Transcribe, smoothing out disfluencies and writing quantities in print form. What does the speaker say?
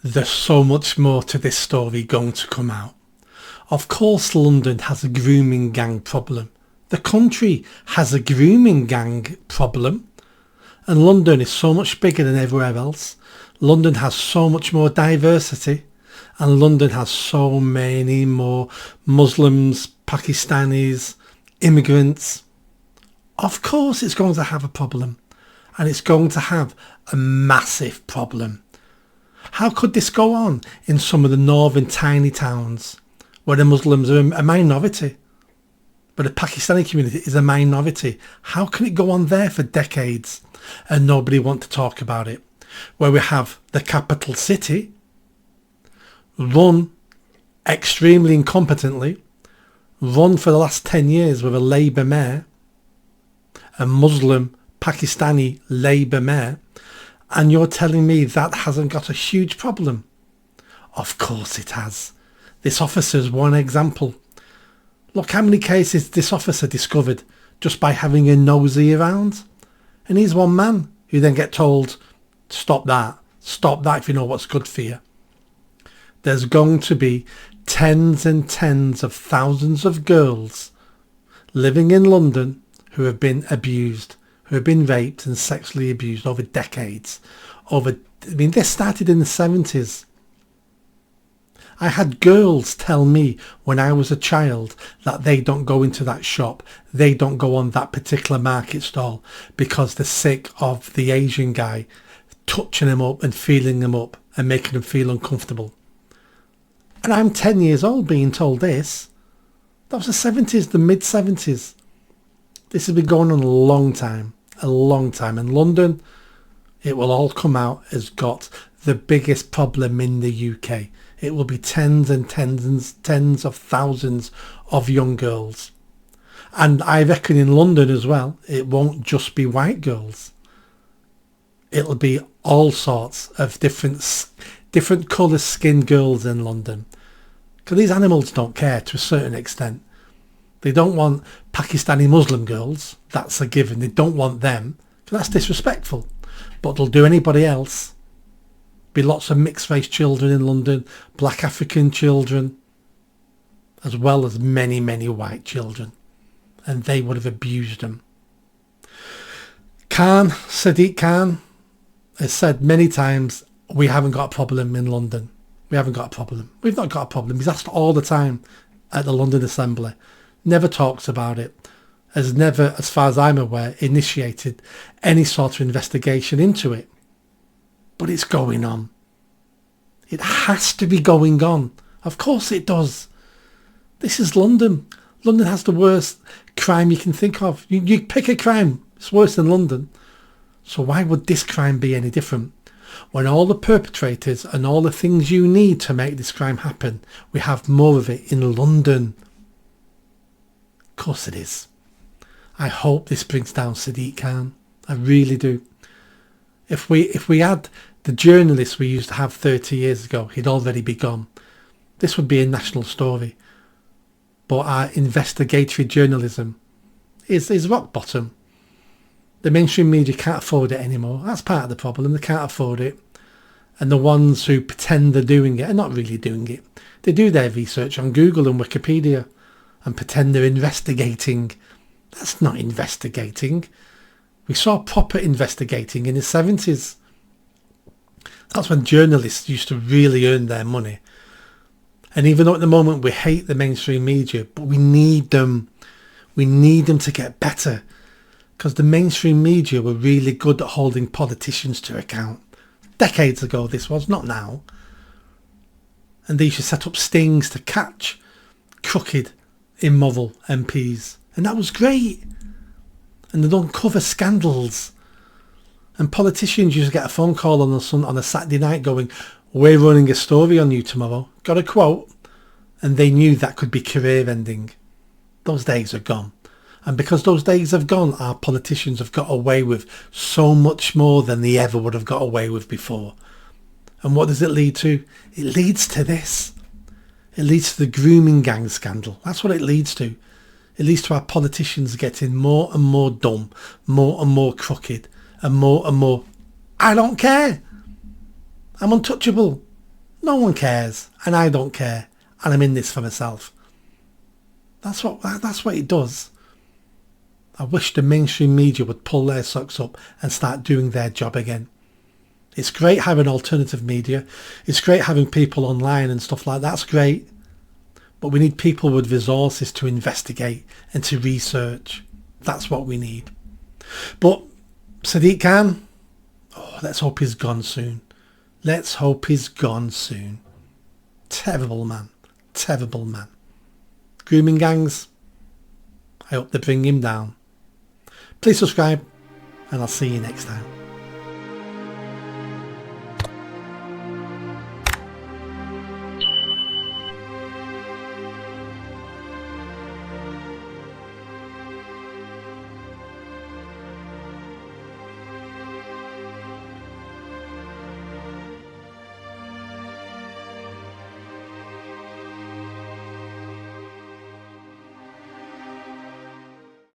There's so much more to this story going to come out. Of course London has a grooming gang problem. The country has a grooming gang problem. And London is so much bigger than everywhere else. London has so much more diversity. And London has so many more Muslims, Pakistanis, immigrants. Of course it's going to have a problem. And it's going to have a massive problem. How could this go on in some of the northern tiny towns where the Muslims are a minority, where the Pakistani community is a minority? How can it go on there for decades and nobody want to talk about it? Where we have the capital city run extremely incompetently, run for the last 10 years with a Labour mayor, a Muslim Pakistani Labour mayor, and you're telling me that hasn't got a huge problem? Of course it has. This officer's one example. Look how many cases this officer discovered just by having a nosy around. And he's one man who then get told, stop that if you know what's good for you. There's going to be tens and tens of thousands of girls living in London who have been abused, who have been raped and sexually abused over decades. This started in the 70s. I had girls tell me when I was a child that they don't go into that shop, they don't go on that particular market stall because they're sick of the Asian guy touching them up and feeling them up and making them feel uncomfortable. And I'm 10 years old being told this. That was the 70s, the mid-70s. This has been going on a long time. And London, it will all come out, has got the biggest problem in the UK. It will be tens and tens of thousands of young girls. And I reckon in London as well, it won't just be white girls. It'll be all sorts of different colour skinned girls in London. Because these animals don't care to a certain extent. They don't want Pakistani Muslim girls. That's a given. They don't want them. That's disrespectful. But they'll do anybody else. Be lots of mixed race children in London, black African children, as well as many, many white children. And they would have abused them. Sadiq Khan has said many times, we haven't got a problem in London. We haven't got a problem. We've not got a problem. He's asked all the time at the London Assembly. Never talks about it. Has never, as far as I'm aware, initiated any sort of investigation into it. But it's going on. It has to be going on. Of course it does. This is London. London has the worst crime you can think of. You pick a crime, it's worse than London. So why would this crime be any different? When all the perpetrators and all the things you need to make this crime happen, we have more of it in London. Of course it is. I hope this brings down Sadiq Khan. I really do. If we had the journalists we used to have 30 years ago, he'd already be gone. This would be a national story. But our investigatory journalism is rock bottom. The mainstream media can't afford it anymore. That's part of the problem. They can't afford it. And the ones who pretend they're doing it are not really doing it. They do their research on Google and Wikipedia and pretend they're investigating. That's not investigating. We saw proper investigating in the 70s. That's when journalists used to really earn their money. And even though at the moment we hate the mainstream media, but we need them. We need them to get better. Because the mainstream media were really good at holding politicians to account. Decades ago this was, not now. And they used to set up stings to catch crooked, immoral MPs. And that was great. And they'd uncover scandals. And politicians used to get a phone call on a Saturday night going, we're running a story on you tomorrow. Got a quote? And they knew that could be career ending. Those days are gone. And because those days have gone, our politicians have got away with so much more than they ever would have got away with before. And what does it lead to? It leads to this. It leads to the grooming gang scandal. That's what it leads to. It leads to our politicians getting more and more dumb, more and more crooked, and more, I don't care. I'm untouchable. No one cares, and I don't care, and I'm in this for myself. That's what it does. I wish the mainstream media would pull their socks up and start doing their job again. It's great having alternative media. It's great having people online and stuff like that. That's great. But we need people with resources to investigate and to research. That's what we need. But Sadiq Khan, let's hope he's gone soon. Let's hope he's gone soon. Terrible man. Terrible man. Grooming gangs, I hope they bring him down. Please subscribe, and I'll see you next time.